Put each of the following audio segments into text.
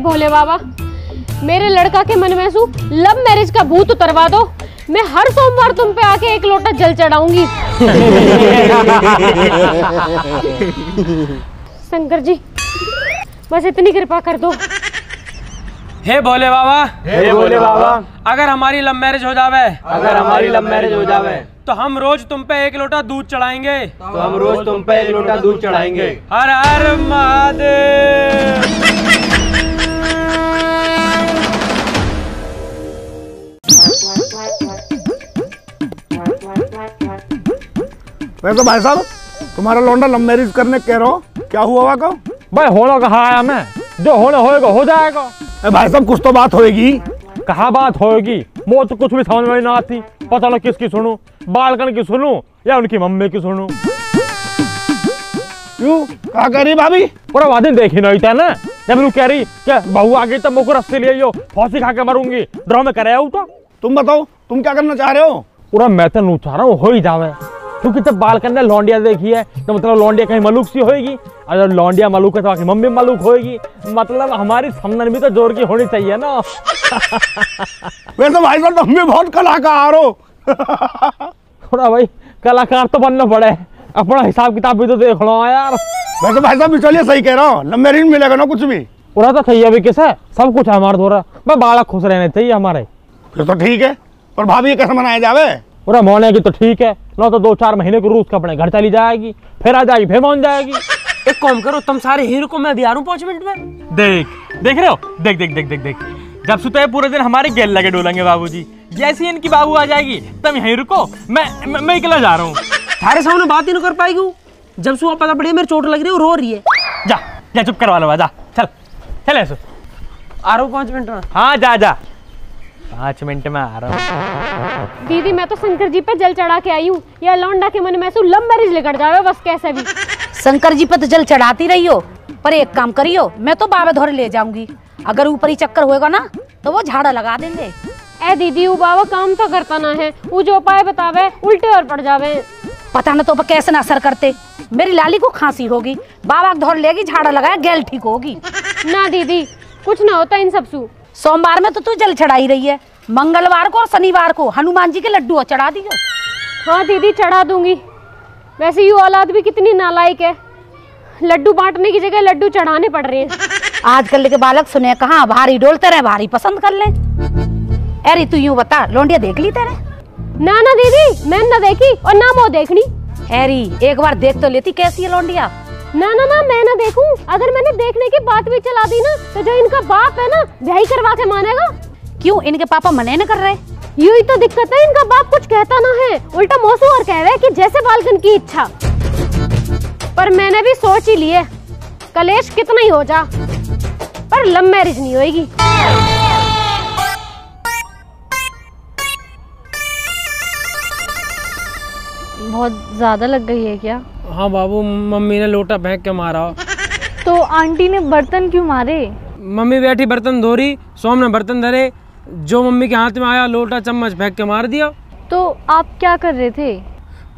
भोले बाबा, मेरे लड़का के मन में सु लव मैरिज का भूत उतरवा दो। मैं हर सोमवार तुम पे आके 1 लोटा जल चढ़ाऊंगी। शंकर जी बस इतनी कृपा कर दो। हे भोले बाबा, हे भोले बाबा, अगर हमारी लव मैरिज हो जावे, अगर हमारी लव मैरिज हो जावे तो हम रोज तुम पे 1 लोटा दूध चढ़ाएंगे। तो हम रोज तुम पे 1 लोटा दूध चढ़ाएंगे। हर हर महादेव। वैसे भाई साहब तुम्हारा लौंडा लव मैरिज करने कह रहा हो, क्या हुआ वाका? भाई होना कहा आया मैं, जो होना होएगा हो जाएगा। भाई साहब कुछ तो बात होएगी। कहा बात होएगी, वो तो कुछ भी समझ में ना आती। पता ना किसकी सुनूं, बालकन की सुनूं या उनकी मम्मी की सुनूं। क्यों, क्या कह रही भाभी? पूरा वादन देखी नहीं था ना, जब तू कह रही क्या बहू आ गई तब मुझको रस्ते ले आइयो, फांसी खा के मरूंगी। ड्रामे करे तो तुम बताओ तुम क्या करना चाह रहे हो? पूरा मैं तो नहीं चाह रहा हूँ हो ही जावे, क्योंकि जब बालकन ने लौंडिया देखी है तो मतलब लौंडिया कहीं मलूक सी होगी, अगर लौंडिया मलूक है तो आखिर मम्मी मलूक होगी। मतलब हमारी समझन भी तो जोर की होनी चाहिए ना। वैसे भाई साहब तुम भी बहुत कलाकार हो। थोड़ा भाई कलाकार तो बनना पड़े, अपना हिसाब किताब भी तो देख लो यार। वैसे भाई साहब चलिए सही कह रहा हूँ, लव मैरिज मिलेगा ना कुछ भी। पूरा तो चाहिए अभी किसे, सब कुछ हमारे द्वारा, मैं बाला खुश रहने चाहिए हमारे। फिर तो ठीक है, पर भाभी कैसे मनाया जावे? पूरा मोने की तो ठीक है, ना तो 2-4 महीने को रूस का अपने घर चली जाएगी, फिर आ जाएगी, फिर मान जाएगी। एक काम करो, तुम सारे हीरो को मैं भी आ रहा हूँ 5 मिनट में। देख रहे हो, देख देख देख देख देख, जब सुते पूरे दिन हमारे गेल लगे डोलेंगे बाबूजी। जैसी इनकी बाबू आ जाएगी तुम यहीं रुको, मैं अकेला जा रहा हूँ। सारे सामने बात ही नहीं कर पाएगी। जब सुबह पता पड़े मेरी चोट लग रही है, रो रही है। जा चुप करवा लो, जा चल ऐसे आ रहा हूँ 5 मिनट में। हाँ जा 5 मिनट में आ रहा हूँ। दीदी मैं तो शंकर जी पे जल चढ़ा के आई हूँ, या लौंडा के मन में सु लव मैरिज लेकर जावे बस कैसे भी। शंकर जी पे तो जल चढ़ाती रही हो, पर एक काम करियो, मैं तो बाबा धोरे ले जाऊंगी। अगर ऊपर ही चक्कर होएगा ना तो वो झाड़ा लगा देंगे। ए दीदी वो बाबा काम तो करता ना है, वो जो उपाय बतावे उल्टे और पड़ जावे। पता न तो कैसे ना असर करते। मेरी लाली को खांसी होगी, बाबा धोर लेगी, झाड़ा लगाया गैल ठीक होगी। ना दीदी कुछ ना होता इन सब सु। सोमवार में तो तू जल चढ़ाई रही है, मंगलवार को और शनिवार को हनुमान जी के लड्डू चढ़ा दियो। हाँ दीदी चढ़ा दूंगी। वैसे ये औलाद भी कितनी नालायक है, लड्डू बांटने की जगह लड्डू चढ़ाने पड़ रहे हैं। आजकल के बालक सुने कहाँ भारी डोलते रहे, भारी पसंद कर ले। अरे तू यूँ बता, लौंडिया देख ली तेरे? ना दीदी मैंने ना देखी और ना वो देखनी। हैरी एक बार देख तो लेती कैसी है लौंडिया। ना मैं ना देखूं। अगर मैंने देखने की बात भी चला दी ना तो जो इनका बाप है ना ब्याह करवा के मानेगा। क्यों इनके पापा मने न कर रहे? यही तो दिक्कत है, इनका बाप कुछ कहता ना है, उल्टा मौसू और कह रहे हैं कि जैसे बालकन की इच्छा। पर मैंने भी सोच ही लिए, कलेश कितना ही हो जा पर लव मैरिज नहीं होगी। बहुत ज्यादा लग गई है क्या? हाँ बाबू, मम्मी ने लोटा फेंक के मारा। तो आंटी ने बर्तन क्यों मारे? मम्मी बैठी बर्तन धो रही, सोम ने बर्तन धरे, जो मम्मी के हाथ में आया लोटा चम्मच फेंक के मार दिया। तो आप क्या कर रहे थे?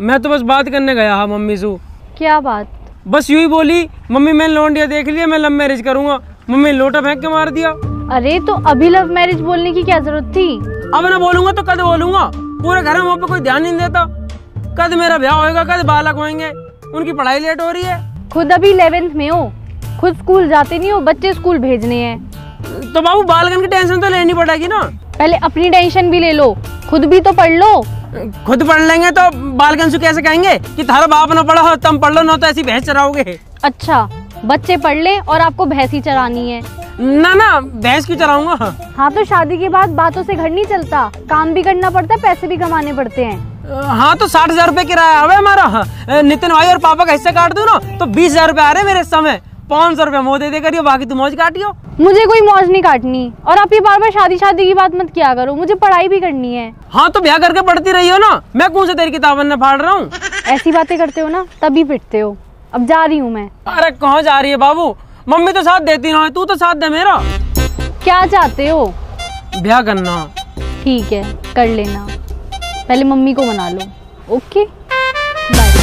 मैं तो बस बात करने गया हाँ मम्मी से। क्या बात? बस यूं ही बोली, मम्मी मैंने लौंडिया देख लिया, मैं लव मैरिज करूंगा। मम्मी ने लोटा फेंक के मार दिया। अरे तो अभी लव मैरिज बोलने की क्या जरूरत थी? अब ना बोलूंगा तो कद बोलूंगा, पूरे घर में वहाँ पे कोई ध्यान नहीं देता। कद मेरा ब्याह होएगा, कद बालक होंगे, उनकी पढ़ाई लेट हो रही है। खुद अभी 11th में हो, खुद स्कूल जाते नहीं हो, बच्चे स्कूल भेजने हैं। तो बाबू बालकन की टेंशन तो लेनी पड़ेगी ना। पहले अपनी टेंशन भी ले लो, खुद भी तो पढ़ लो। खुद पढ़ लेंगे तो बालकन से कैसे कहेंगे कि थारा बाप ना पढ़ा हो तुम पढ़ लो, ना तो ऐसी भैंस चराओगे। अच्छा बच्चे पढ़ ले और आपको भैंसी चरानी है? ना भैंस क्यों चराऊंगा। हाँ तो शादी के बाद बातों से घर नहीं चलता, काम भी करना पड़ता है, पैसे भी कमाने पड़ते हैं। हाँ तो 60,000 रुपए किराया आवे हमारा। नितिन भाई और पापा का हिस्सा काट दो ना तो 20,000 रुपए आ रहे मेरे समय। 500 रुपए मोह दे करियो, बाकी तुम मौज काटियो। मुझे कोई मौज नहीं काटनी, और आप ये बार बार शादी की बात मत किया करो, मुझे पढ़ाई भी करनी है। हाँ तो ब्याह करके पढ़ती रही हो ना, मैं कौन से तेरी किताबन में फाड़ रहा हूँ। ऐसी बातें करते हो ना तभी पिटते हो। अब जा रही हूँ मैं। अरे कहाँ जा रही है बाबू, मम्मी तो साथ देती ना, तू तो साथ दे मेरा। क्या चाहते हो? ब्याह करना। ठीक है कर लेना, पहले मम्मी को मना लो। Okay bye.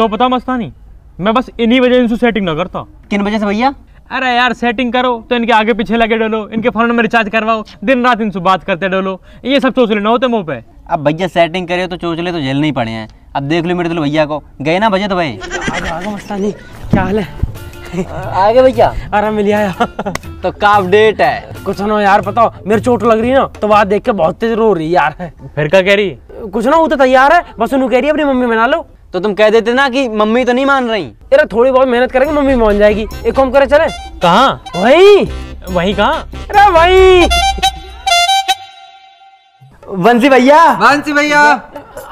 तो पता मस्तानी, मैं बस इन्हीं वजह इनसे सेटिंग ना करता। किन वजह से भैया? अरे यार सेटिंग करो तो इनके आगे पीछे लगे डोलो, इनके फोन में रिचार्ज करवाओ, दिन रात इनसे बात करते डोलो, ये सब चोचले ना होते मुंह पे। अब भैया सेटिंग करे तो चोचले तो झेलने ही पड़े हैं। अब देख लो मेरे दिल भैया को, गए ना बजे तो भाई। आगे मस्तानी, क्या हाल है? आगे भैया अरे मिल आया। तो का अपडेट है? कुछ ना यार, बताओ मेरी चोट लग रही है ना, तो बात देख के बहुत तेज रो रही है यार। फिर क्या कह रही? कुछ ना, वो तो तैयार है, बस उन्होंने कह रही है अपनी मम्मी मना लो। तो तुम कह देते ना कि मम्मी तो नहीं मान रही। अरे थोड़ी बहुत मेहनत करेंगे, मम्मी मान जाएगी। एक काम करे चले। कहाँ? वही कहाँ? अरे वही बंसी भैया। बंसी भैया।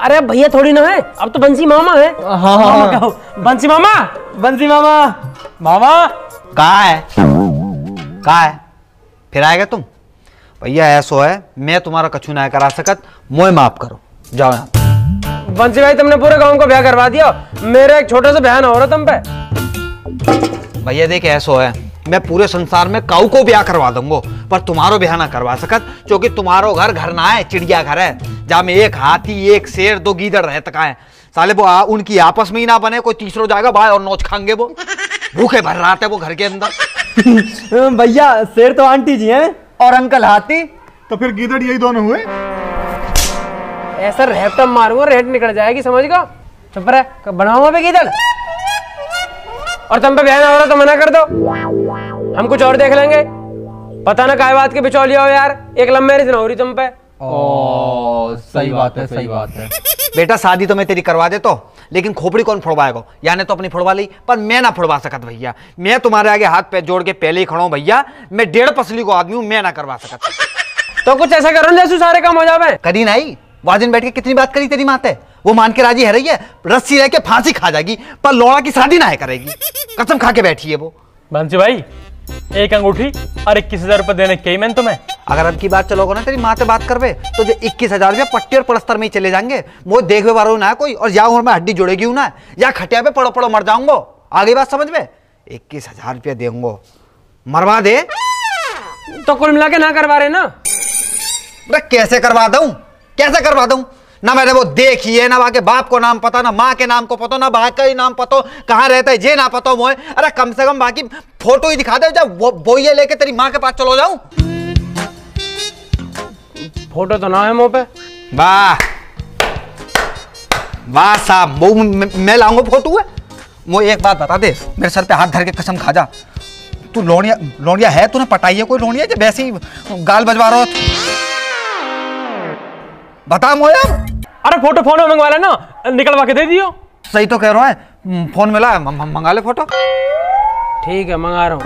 अरे भैया थोड़ी ना है, अब तो बंसी मामा है। हाँ मामा कहो, बंसी मामा। बंसी मामा। मामा कहाँ है? फिर आएगा तुम? भैया ऐसो है, मैं तुम्हारा कछु ना करा सकत, मोए माफ करो, जाओ यहाँ। बंसी भाई तुमने पूरे गांव को ब्याह करवा दिया, मेरा एक छोटा सा बयान हो रहा तुम पे। भैया देख ऐसो है, मैं पूरे संसार में काऊ को ब्याह करवा दूंगा, पर तुम्हारो ब्याह ना करवा सकत, क्योंकि तुम्हारो घर ना है, चिड़िया घर है, जहाँ में एक हाथी, एक शेर, 2 गीदड़ रह तक है। साले वो उनकी आपस में ही ना बने, कोई तीसरो जाएगा भाई और नोच खाएंगे, वो भूखे भर रहा है वो घर के अंदर। भैया शेर तो आंटी जी हैं और अंकल हाथी। तो फिर गीदड़ यही दोनों हुए। ऐसा रेपटम मारूंगा, रेट निकल जाएगी, समझ गो। चुप रहे, बनाऊंगा भी किधर। और तुम पे बहन हो रहा तो मना कर दो, हम कुछ और देख लेंगे। पता ना काय बात के बिचौलिया हो यार, एक लव मैरिज ना हो रही तुम पे। सही बात है, सही बात है। बेटा शादी तो मैं तेरी करवा दे, तो लेकिन खोपड़ी कौन फोड़वाएगा? यानी तो अपनी फोड़वा ली, पर मैं ना फोड़वा सकत भैया। मैं तुम्हारे आगे हाथ पैर जोड़ के पहले ही खड़ा हूं भैया, मैं 1.5 पसली को आदमी हूं, मैं ना करवा सकत। तो कुछ ऐसा करो जैसे सारे काम हो जावे। करी नहीं, वाजिन बैठ के कितनी बात करी तेरी माते, वो मान के राजी है रही है, रस्सी रह के फांसी खा जाएगी, पर लौड़ा की शादी ना है करेगी, कसम खा के बैठी है वो। बंसी भाई एक अंगूठी और 21,000 रुपए देने के मैंने तुम्हें। अगर अब की बात चलोगे ना तेरी माँ से बात करवे तो जो 21,000 रुपया पट्टी और पलस्तर में ही चले जाएंगे। वो देखवे वालों ना कोई, और या उम्र में हड्डी जुड़ेगी ना, या खटिया पे पड़ो पड़ो मर जाऊंगो। आगे बात समझ में? 21,000 रुपया देंगो, मरवा दे। तो कुल मिला के ना करवा रहे ना? कैसे करवा दूं, कैसे करवा दूं? ना मैंने वो देखी है, ना वहां के बाप को नाम पता, ना माँ के नाम को पता, ना भाई का ही नाम पता, कहाँ रहता है जे ना पता मोए। अरे कम से कम बाकी फोटो ही दिखा दे, जब वो ये लेके तेरी माँ के पास चलो जाऊं। फोटो तो ना है मुंह पे। वाह वाह साहब, वो मैं लाऊंगा फोटो है। मुझे एक बात बता दे, मेरे सर पे हाथ धर के कसम खा जा, तू लोनिया है? तूने पटाई है कोई लोनिया जो वैसे ही गाल बजवा रहा हो? बता मोया। अरे फोटो फोन में मंगवा लेना, निकलवा के दे दियो। सही तो कह रहा है, फोन मिला है, मंगा ले फोटो। ठीक है मंगा रहा हूँ।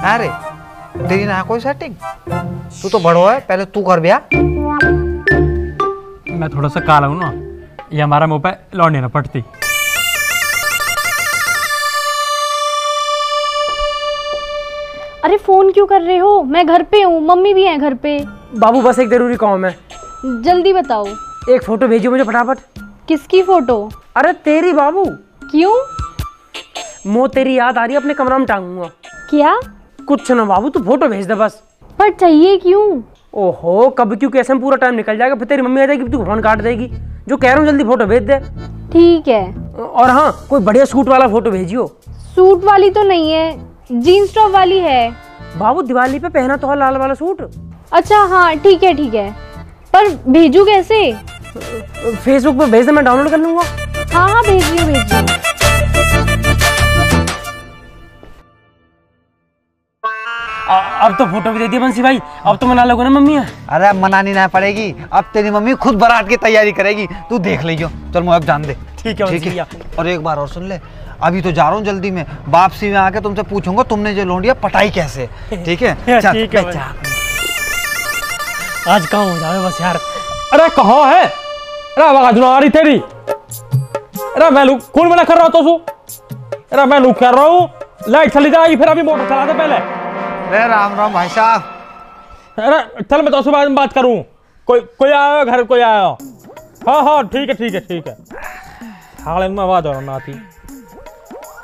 अरे तेरी ना कोई सेटिंग, तू तो बड़ो है, पहले तू कर ब्याह। मैं थोड़ा सा काला हूँ ना, ये हमारा मुंह पे लौंडी ना पड़ती। अरे फोन क्यों कर रहे हो? मैं घर पे हूँ, मम्मी भी है घर पे। बाबू बस एक जरूरी काम है। जल्दी बताओ। एक फोटो भेजो मुझे फटाफट। किसकी फोटो? अरे तेरी बाबू। क्यों? मो तेरी याद आ रही है, अपने कमरा में टांगूंगा। क्या? कुछ ना बाबू, तू फोटो भेज दे बस। पर चाहिए क्यों? ओहो कब क्यों कैसे में पूरा टाइम निकल जाएगा, फिर तेरी मम्मी आ जाएगी, तू फोन काट देगी। जो कह रहा हूँ जल्दी फोटो भेज दे। ठीक है। और हाँ कोई बढ़िया सूट वाला फोटो भेजियो। सूट वाली तो नहीं है, जीन्स टॉप वाली है। बाबू दिवाली पे पहना तो है लाल वाला सूट। अच्छा हाँ ठीक है ठीक है, पर भेजू कैसे? फेसबुक पे भेज दे, मैं डाउनलोड कर लूंगा। हाँ हाँ भेजियो भेजियो। अब तो फोटो भी दे दिया बंसी भाई, अब तो मना लोगे ना मम्मी। अरे अब मनानी ना पड़ेगी, अब तेरी मम्मी खुद बारात की तैयारी करेगी, तू देख लीजियो। चल मुझे अब जान दे। ठीक है। और एक बार और सुन ले, अभी तो जा रहा हूँ जल्दी में, वापसी में आके तुमसे पूछूंगा तुमने जो लोंडिया पटाई कैसे। ठीक है? ठीक है। आज काम हो जाए बस यार। अरे कहाँ है? अरे आवाज ना आ रही तेरी। अरे मैं कौन मना कर रहा तो सु? अरे मैं लुक कर रहा हूँ, लाइट चली जाएगी, फिर अभी मोटर चला दे पहले। अरे राम राम भाई साहब। अरे चल मैं तो सुबह में बात करूँ। कोई आया घर, कोई आया? हाँ ठीक है। हाल में आवाज और ना आती।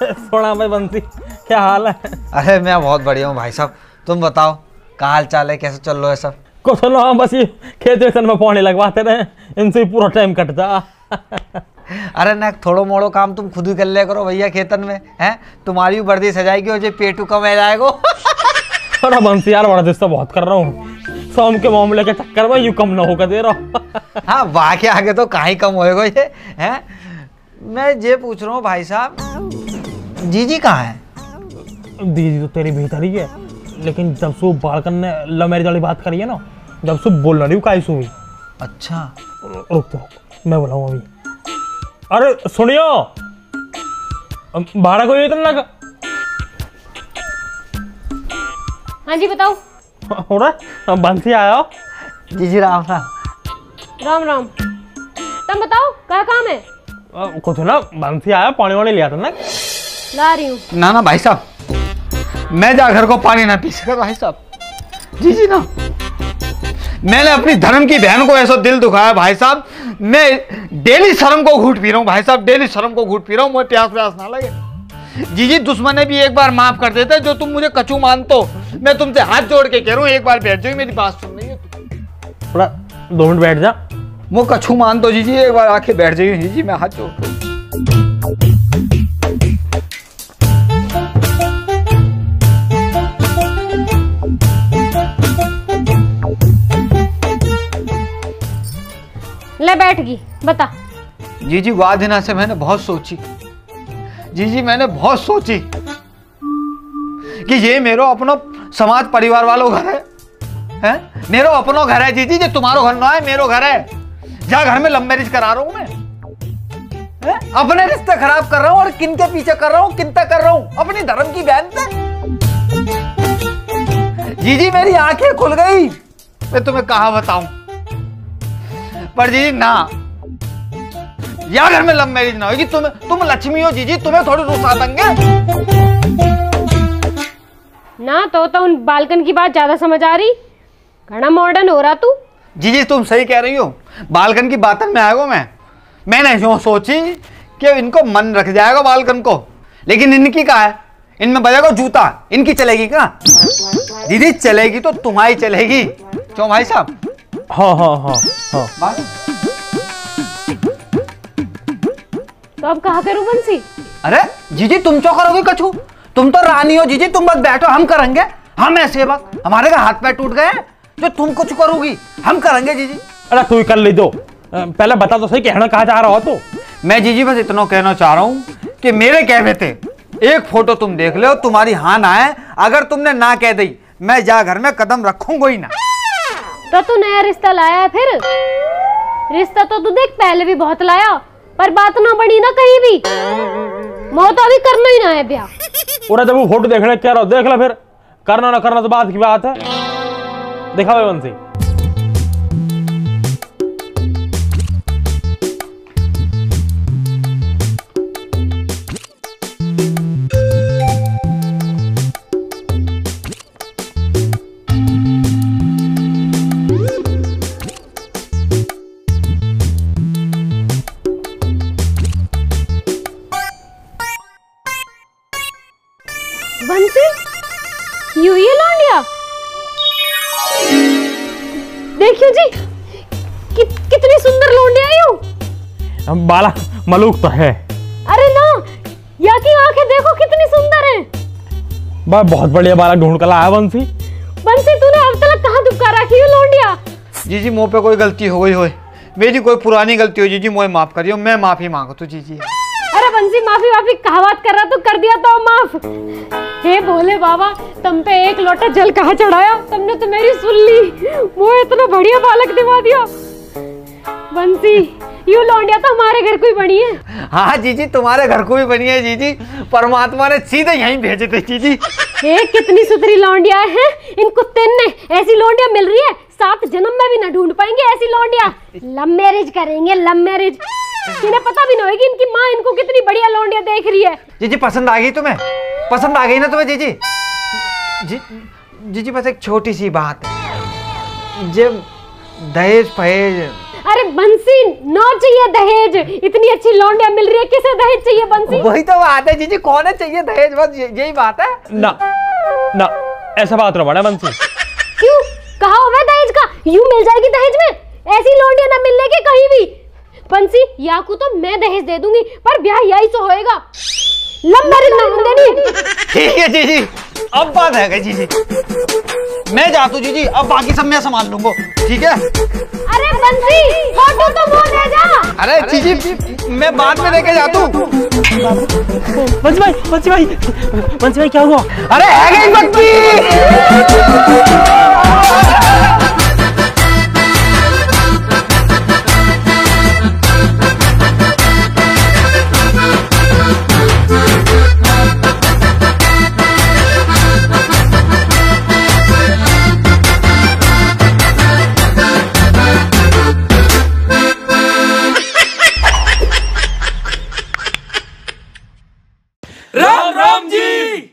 थोड़ा भाई बंसी क्या हाल है? अरे मैं बहुत बढ़िया हूँ भाई साहब, तुम बताओ क्या हाल चाल है, कैसे चल रहा है सब? कुछ ना, बस ये खेत वेतन में पानी लगवाते रहे, इनसे ही पूरा टाइम कटता। अरे ना थोड़ो मोड़ो काम तुम खुद ही कर ले करो भैया खेतन में, हैं तुम्हारी वर्दी सजाएगी और जो पेटू कम आ जाएगा। थोड़ा बंसी यार, बड़ा दिस्ता बहुत कर रहा हूँ, शाम के मामले के चक्कर में यूं कम ना होकर दे रहा हूँ। हाँ वाह के आगे तो कहीं कम होएगा ये, हैं। मैं ये पूछ रहा हूँ भाई साहब, जीजी कहाँ है? दीदी तो तेरी भीतर ही है, लेकिन जब से बालकन ने लव मैरिज वाली बात करी है ना, जब से बोल रही हूँ काई सो हुई। अच्छा रुक तो मैं बुलाऊँ अभी। अरे सुनियो, भाड़ा कोई इतना का। हाँ जी बताओ। हो रहा बंसी आया। जीजी राम राम। राम राम। तुम बताओ क्या काम है? कुछ ना, बंसी आया, पानी वानी लिया था ना, ला रही हूँ। ना ना भाई साहब, मैं जा घर को पानी ना पी सका भाई साहब। जीजी ना, मैंने अपनी धर्म की बहन को ऐसा दिल दुखाया भाई साहब, मैं डेली शर्म को घूट पी रहा हूँ भाई साहब, डेली शर्म को घूट पी रहा हूँ, मुझे प्यास प्यास ना लगे। जीजी दुश्मन ने भी एक बार माफ कर देते, जो तुम मुझे कचू मानतो, मैं तुमसे हाथ जोड़ के कह रहा हूँ एक बार बैठ जाओ, मेरी बात सुन रही है। थोड़ा 2 मिनट बैठ जा। वो कछू मान दो जीजी, एक बार आके बैठ जाइए जीजी, मैं हाथ जोड़। ले बैठ गई, बता। जीजी वाह दिना से मैंने बहुत सोची जीजी, मैंने बहुत सोची कि ये मेरो अपनो समाज परिवार वालों घर है, मेरो अपनो घर है जीजी, जो तुम्हारो घर ना है, मेरो घर है। जा घर में लव मैरिज करा रहा हूं मैं, अपने रिश्ते खराब कर रहा हूं, और किन के पीछे कर रहा हूं, किन तक कर रहा हूं? अपनी धर्म की बहन पे। जीजी मेरी आंखें खुल गई, मैं तुम्हें कहा बताऊं। पर जीजी ना, या घर में लव मैरिज ना होगी, तुम लक्ष्मी हो जीजी, तुम्हें थोड़ी रुसा देंगे ना। तो उन बालकन की बात ज्यादा समझ आ रही, घना मॉडर्न हो रहा तू। जीजी तुम सही कह रही हो, बालकन की बातन में आएगा मैंने जो सोची कि इनको मन रख जाएगा बालकन को, लेकिन इनकी कहा है, इनमें बजेगा जूता, इनकी चलेगी क्या? दीदी चलेगी तो तुम्हारी चलेगी, क्यों भाई साहब? हाँ हाँ हाँ हाँ। तो अब कहा करूं बंसी? अरे जीजी तुम क्यों करोगे कछू? तुम तो रानी हो जीजी, तुम बस बैठो, हम करेंगे। हम ऐसे सेवक, हमारे का हाथ पैर टूट गए, जो तुम कुछ करोगी हम करेंगे जीजी। अरे तू ही कर ले दो, पहले बता तो सही, कहना कहाँ जा रहा हो तो? मैं जीजी बस इतना कहना चाह रहा हूँ कि मेरे कहने थे एक फोटो तुम देख लो, तुम्हारी हाँ ना है, अगर तुमने ना कह दी मैं जा घर में कदम रखूंगा ही ना। तो तू नया रिश्ता लाया है फिर? रिश्ता तो तू देख पहले भी बहुत लाया, पर बात ना बनी ना कहीं भी। मौत तो अभी करना ही ना है ब्याह। पूरा जब वो फोटो देखने क्या रहो, देख लो, फिर करना ना करना तो बात की बात है। देखा भाई बंसी। बंसी, ये लौंडिया देखियो जी, कितनी सुंदर लौंडिया यू। बाला मलूक तो है। अरे ना, या की आंखें देखो कितनी सुंदर हैं। बहुत बढ़िया बाला ढूंढ कर लाया बंसी। बंसी तूने अब तक कहाँ दुबका रखी है लौंडिया? जीजी मुंह पे कोई गलती हो गई हो, मेरी कोई पुरानी गलती हो जीजी, मुझे माफ करियो, मैं माफी मांगो तो जीजी। अरे बंसी माफी कहा बात कर रहा, तो कर दिया तो माफ। हे भोले बाबा, तुम पे एक लोटा जल कहाँ चढ़ाया, तुमने तो मेरी सुन ली, वो इतना बढ़िया बालक दिवा दिया। बंसी यू लौंडिया तो हमारे घर को ही बनी है। हाँ जीजी तुम्हारे घर को भी बनी है जीजी, परमात्मा ने सीधे यहीं भेजे थे जीजी। हे कितनी सुथरी लौंडिया है, इन कुत्ते ने ऐसी लौंडिया मिल रही है, 7 जन्म में भी ना ढूंढ पाएंगे ऐसी लौंडिया। लव मैरिज करेंगे, लव मैरिज। इन्हें पता भी ना होगी इनकी माँ इनको कितनी बढ़िया लौंडिया देख रही है। जीजी पसंद आ गई तुम्हें? पसंद आ गई ना तुम्हें जीजी? जीजी बस एक छोटी सी बात है, जब दहेज फहेज। अरे बंसी नो चाहिए दहेज, इतनी अच्छी लौंडिया मिल रही है, किसे दहेज चाहिए बंसी? वही तो बात है जीजी, कौन चाहिए दहेज, बस यही बात है ना। ना ऐसा बात ना बना बंसी। क्यों, कहा हुआ दहेज का? यूं मिल जाएगी दहेज में? ऐसी लौंडियां ना मिलने के कहीं भी। बंसी याकू तो मैं दहेज दे दूंगी, पर ब्याह यही तो होएगा, लव मैरिज ना देनी। ठीक है जीजी, अब बात है गई जीजी। मैं जाता हूँ जीजी, अब बाकी सब मैं संभाल लूंगा, ठीक है? अरे बंसी फोटो तो वो ले जा। अरे जीजी मैं बाद में लेके जाता हूँ। बंसी भाई क्या हुआ? अरे है गई बच्ची।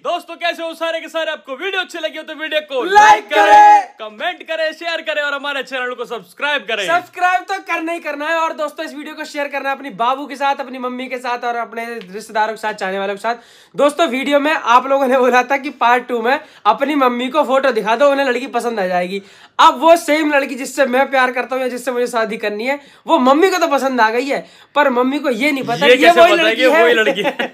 दोस्तों कैसे हो सारे के सारे? आपको वीडियो अच्छी लगी हो तो वीडियो को लाइक करें, कमेंट करें, शेयर करें और हमारे चैनल को सब्सक्राइब करें। सब्सक्राइब तो करना ही करना है। और दोस्तों इस वीडियो को शेयर करना है अपनी बाबू के साथ, अपनी मम्मी के साथ और अपने रिश्तेदारों के साथ, चाहने वालों के साथ। दोस्तों वीडियो में आप लोगों ने बोला था कि पार्ट 2 में अपनी मम्मी को फोटो दिखा दो, उन्हें लड़की पसंद आ जाएगी। अब वो सेम लड़की जिससे मैं प्यार करता हूँ या जिससे मुझे शादी करनी है, वो मम्मी को तो पसंद आ गई है, पर मम्मी को ये नहीं पता ये वही लड़की है।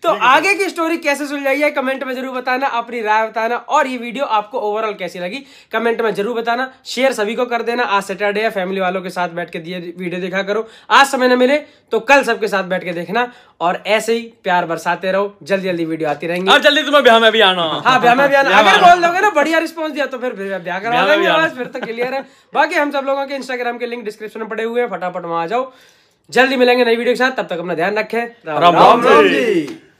तो आगे की स्टोरी कैसे सुलझाई है कमेंट में जरूर बताना, अपनी राय बताना। और ये वीडियो आपको ओवरऑल कैसी लगी कमेंट में जरूर बताना। शेयर सभी को कर देना। आज सैटरडे है, फैमिली वालों के साथ बैठ के वीडियो देखा करो। आज समय न मिले तो कल सबके साथ बैठ के देखना, और ऐसे ही प्यार बरसाते रहो। जल्दी जल्दी वीडियो आती रहेंगी। और जल्दी तुम्हें ब्याह में भी आना। हाँ ब्याह में भी आना। अगर बोल दोगे ना बढ़िया रिस्पॉन्स दिया तो फिर ब्याह करवा देंगे, बस फिर तो क्लियर है। बाकी हम सब लोगों के इंस्टाग्राम के लिंक डिस्क्रिप्शन में पड़े हुए हैं, फटाफट वहां आ जाओ। जल्दी मिलेंगे नई वीडियो के साथ, तब तक अपना ध्यान रखें। राम राम जी।